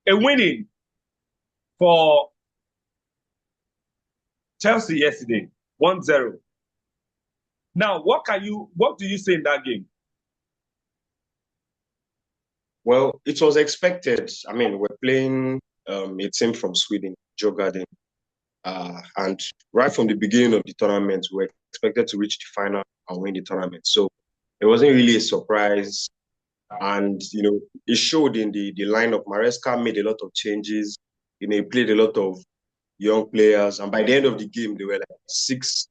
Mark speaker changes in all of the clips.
Speaker 1: a winning for Chelsea yesterday, 1-0. Now, what do you say in that game?
Speaker 2: Well, it was expected. I mean, we're playing a team from Sweden, Joe Garden, and right from the beginning of the tournament, we were expected to reach the final and win the tournament. So it wasn't really a surprise. And, it showed in the lineup. Maresca made a lot of changes. He played a lot of young players. And by the end of the game, there were like 6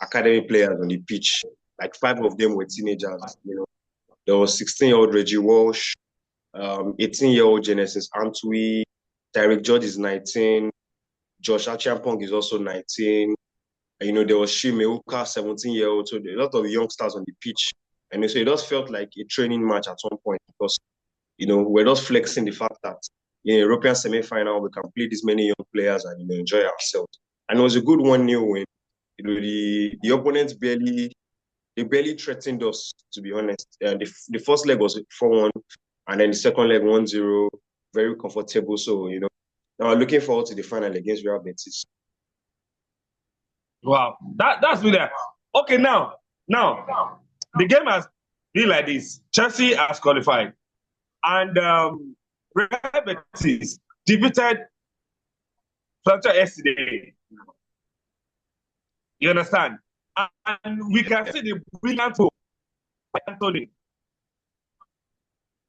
Speaker 2: academy players on the pitch. Like 5 of them were teenagers. There was 16-year-old Reggie Walsh, 18-year-old Genesis Antwi, Tyreek George is 19, Josh Achiampong is also 19. There was Shimeuka, 17-year-old. So a lot of youngsters on the pitch. And so it just felt like a training match at some point because, we're just flexing the fact that in European semi-final, we can play this many young players and, enjoy ourselves. And it was a good 1-0 win. The opponents barely threatened us, to be honest. The first leg was 4-1, and then the second leg 1-0, very comfortable. So, now I'm looking forward to the final against Real Betis.
Speaker 1: Wow, that's really okay. Now, the game has been like this. Chelsea has qualified, and Real Betis defeated Fletcher yesterday. You understand? And we can see the brilliant hope by Anthony.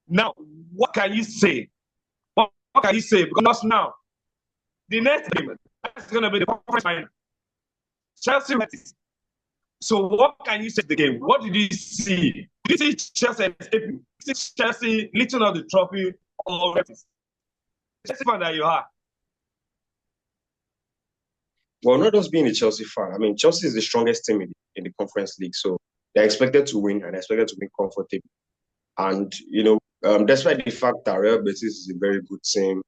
Speaker 1: Now, what can you say? What can you say? Because now, the next game is going to be the conference final. Chelsea. So, what can you say to the game? What did you see? Did you see Chelsea escaping? Did you see Chelsea lifting up the trophy? Or Chelsea fan that you are?
Speaker 2: Well, not just being a Chelsea fan. I mean, Chelsea is the strongest team in the Conference League, so they're expected to win and expected to win comfortably. And despite the fact that Real Betis is a very good team,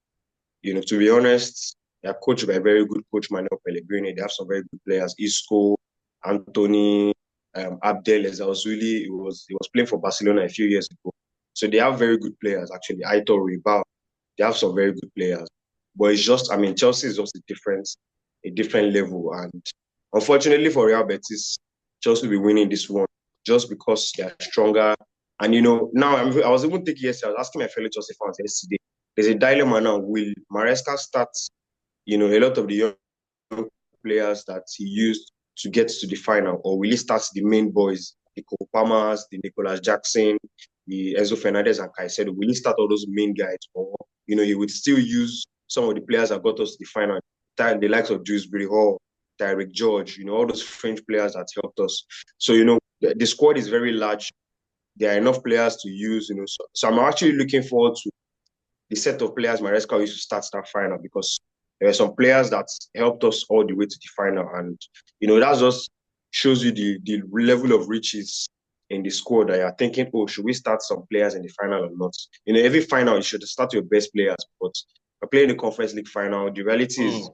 Speaker 2: to be honest, they're coached by a very good coach, Manuel Pellegrini. They have some very good players: Isco, Anthony, Abdel Ezazuli. He was playing for Barcelona a few years ago, so they have very good players. Actually, Aitor Ribao, they have some very good players. But it's just, I mean, Chelsea is just a different level. And unfortunately for Real Betis, Chelsea will be winning this one just because they're stronger. And, now I was even thinking yesterday, I was asking my fellow Chelsea fans yesterday, there's a dilemma now. Will Maresca start, a lot of the young players that he used to get to the final, or will he start the main boys, the Cole Palmers, the Nicolas Jackson, the Enzo Fernandez and Caicedo? Will he start all those main guys, or, he would still use some of the players that got us to the final, the likes of Dewsbury Hall, Tyreek George, all those French players that helped us. So, the squad is very large. There are enough players to use, So I'm actually looking forward to the set of players Maresca used to start that final, because there are some players that helped us all the way to the final. And, that just shows you the level of riches in the squad that you're thinking, oh, should we start some players in the final or not? Every final, you should start your best players. But we're playing the Conference League final. The reality is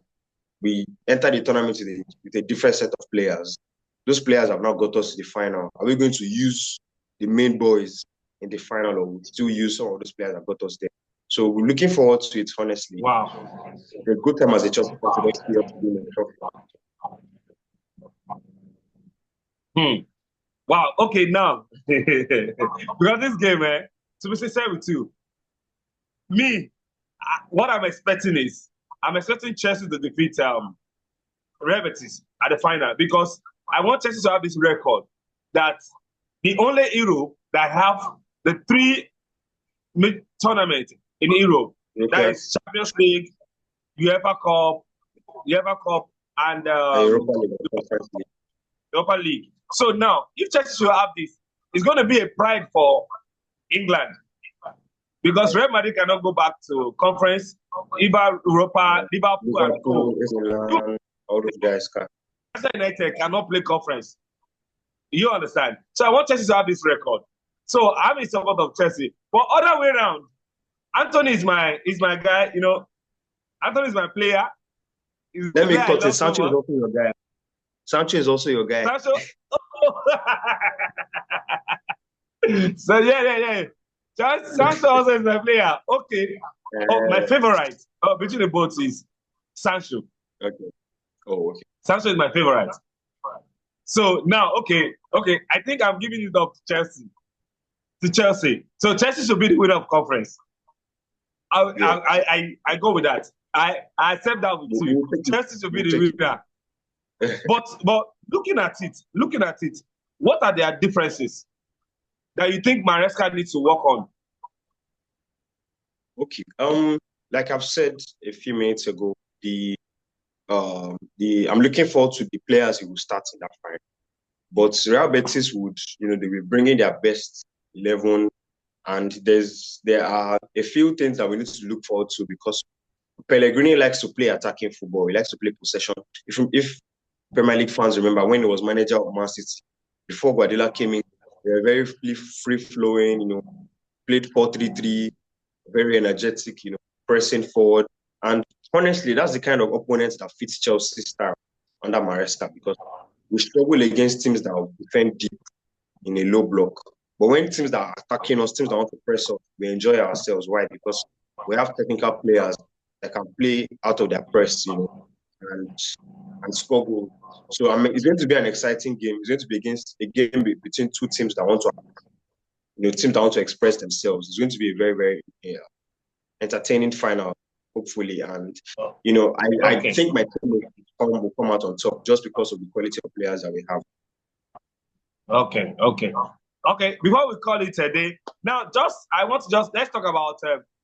Speaker 2: we enter the tournament with a different set of players. Those players have now got us to the final. Are we going to use the main boys in the final, or we'll still use some of those players that got us there? So we're looking forward to it, honestly.
Speaker 1: Wow.
Speaker 2: It's a good time as a Chelsea fan to see us win the trophy.
Speaker 1: Wow. Okay, now because this game, to be sincere with you, what I'm expecting is I'm expecting Chelsea to defeat Real Betis at the final, because I want Chelsea to have this record that the only Europe that have the 3 tournaments in Europe, that is Champions League, UEFA Cup, and Europa League. So now, if Chelsea should have this, it's going to be a pride for England, because Real Madrid cannot go back to conference. Even Europa, Liverpool,
Speaker 2: all those guys can.
Speaker 1: United cannot play conference. You understand? So I want Chelsea to have this record. So I'm in support of Chelsea. But other way around, Anthony is my guy. Anthony is my player.
Speaker 2: Let me cut it. Sancho is also your guy. Sancho is also your guy.
Speaker 1: Sancho? So yeah. Sancho also is my player. Okay. Oh, my
Speaker 2: Uh,
Speaker 1: favorite between the both is Sancho.
Speaker 2: okay. Oh, okay.
Speaker 1: Sancho is my favorite. So now, okay, I think I'm giving it up to Chelsea. To Chelsea. So Chelsea should be the winner of conference.
Speaker 2: Yeah.
Speaker 1: I go with that. I accept that with you.
Speaker 2: We'll take it.
Speaker 1: Chelsea should be
Speaker 2: We'll
Speaker 1: the
Speaker 2: take
Speaker 1: winner.
Speaker 2: it.
Speaker 1: But looking at it, what are their differences that you think Maresca needs to work on?
Speaker 2: Okay. Like I've said a few minutes ago, the I'm looking forward to the players who will start in that fight. But Real Betis would, they will bring in their best 11, and there are a few things that we need to look forward to because Pellegrini likes to play attacking football. He likes to play possession. If Premier League fans remember when he was manager of Man City, before Guardiola came in, they were very free flowing. Played 4-3-3, very energetic. Pressing forward, and honestly, that's the kind of opponent that fits Chelsea's style under Maresca because we struggle against teams that will defend deep in a low block. But when teams that are attacking us, teams that want to press us, we enjoy ourselves. Why? Because we have technical players that can play out of their press, and score goals. So it's going to be an exciting game. It's going to be against a game between two teams that want to express themselves. It's going to be a very, very entertaining final, hopefully. And I
Speaker 1: Okay.
Speaker 2: think my team will come out on top just because of the quality of players that we have.
Speaker 1: Okay. Before we call it a day, now let's talk about.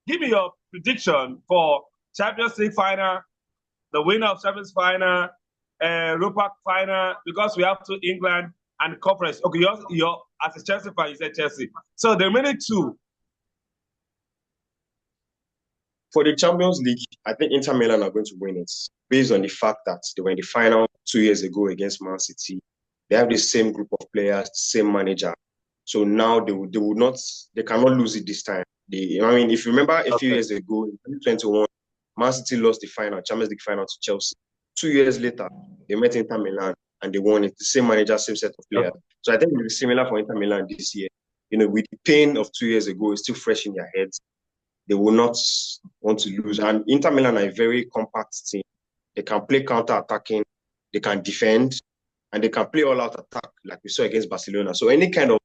Speaker 1: Give me your prediction for Champions League final, the winner of Champions final, Europa final, because we have to England and conference. Okay, you're as a Chelsea fan, you said Chelsea. So the remaining two.
Speaker 2: For the Champions League, I think Inter Milan are going to win it based on the fact that they were in the final 2 years ago against Man City. They have the same group of players, same manager. So now they cannot lose it this time. If you remember a few
Speaker 1: Okay.
Speaker 2: years ago in 2021, Man City lost the Champions League final to Chelsea. 2 years later, they met Inter Milan and they won it. The same manager, same set of players.
Speaker 1: Okay.
Speaker 2: So I think it will be similar for Inter Milan this year. With the pain of 2 years ago, it's still fresh in their heads. They will not want to lose. And Inter Milan are a very compact team. They can play counter-attacking, they can defend, and they can play all-out attack like we saw against Barcelona. So any kind of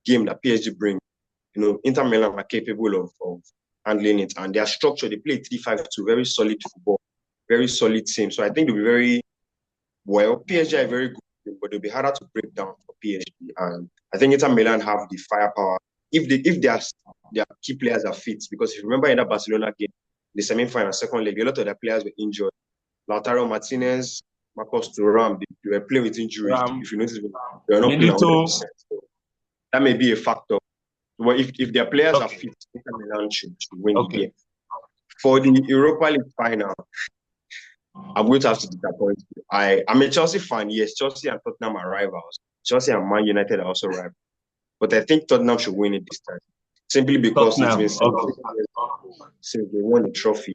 Speaker 2: game that PSG bring, Inter Milan are capable of handling it. And their structure, they play 3-5-2, very solid football, very solid team. So I think they'll be very well. PSG are very good, but they'll be harder to break down for PSG. And I think Inter Milan have the firepower if their key players are fit. Because if you remember in that Barcelona game, the semi-final, second leg, a lot of their players were injured. Lautaro Martinez, Marcos Thuram, they were playing with injuries. If you notice, they were not playing 100%. So that may be a factor. But if their players are fit, Inter Milan should win the game. For the Europa League final, I'm going to have to disappoint you. I'm a Chelsea fan. Yes, Chelsea and Tottenham are rivals. Chelsea and Man United are also rivals. But I think Tottenham should win it this time. Simply because it's been 17 years since they won the trophy.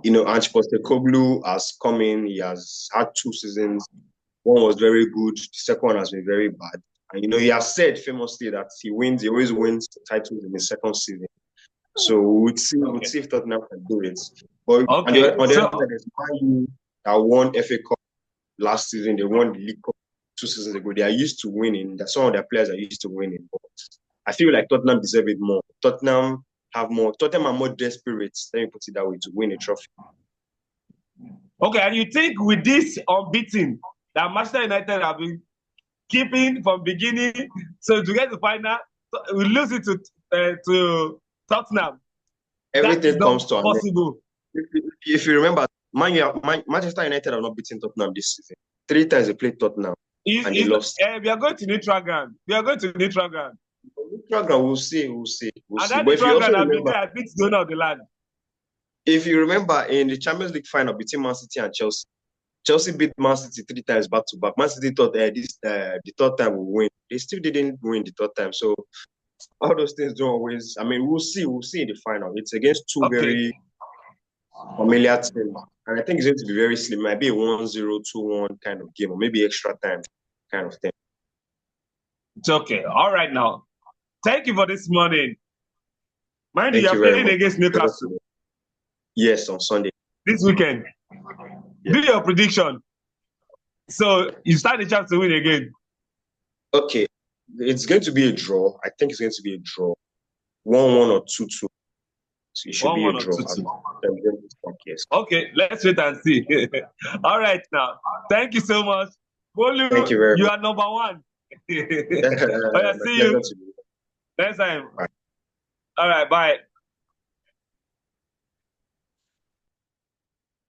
Speaker 2: Ange Postecoglou has come in. He has had 2 seasons. One was very good. The second one has been very bad. And, he has said famously that he always wins titles in his second season. So we'll see if Tottenham can do it. But on the other side, there's Man U that won FA Cup last season. They won the League Cup 2 seasons ago. They are used to winning. Some of their players are used to winning. But I feel like Tottenham deserve it more. Tottenham are more desperate, let me put it that way, to win a trophy.
Speaker 1: Okay, and you think with this unbeaten that Manchester United have been keeping from beginning, so to get the final, we lose it to Tottenham.
Speaker 2: Everything comes to
Speaker 1: possible.
Speaker 2: If you remember, Manchester United have not beaten Tottenham this season. 3 times they played Tottenham and they lost.
Speaker 1: We are going to neutral ground. Neutral ground,
Speaker 2: we'll see.
Speaker 1: And that neutral ground have been there, I beat the owner of the land.
Speaker 2: If you remember, in the Champions League final between Man City and Chelsea, Chelsea beat Man City 3 times back to back. Man City thought the third time will win. They still didn't win the third time. So all those things don't always. We'll see. We'll see in the final. It's against 2 very familiar teams, and I think it's going to be very slim. It might be a 1-0, 2-1 kind of game, or maybe extra time kind of thing.
Speaker 1: It's okay. All right now. Thank you for this morning. Mind you, you're playing against Newcastle.
Speaker 2: Yes, on Sunday.
Speaker 1: this weekend.
Speaker 2: Yeah.
Speaker 1: Do your prediction. So you stand a chance to win again.
Speaker 2: Okay, it's going to be a draw. I think it's going to be a draw. 1-1 or 2-2. So it should be
Speaker 1: 1-1
Speaker 2: a
Speaker 1: or
Speaker 2: draw.
Speaker 1: 2-2.
Speaker 2: Yes.
Speaker 1: Okay, let's wait and see. All right, now. Thank you so much. Bolu,
Speaker 2: Thank you very
Speaker 1: you
Speaker 2: much.
Speaker 1: are number one.
Speaker 2: My
Speaker 1: Okay, see
Speaker 2: pleasure
Speaker 1: you
Speaker 2: to you.
Speaker 1: next time.
Speaker 2: Bye.
Speaker 1: All right, bye.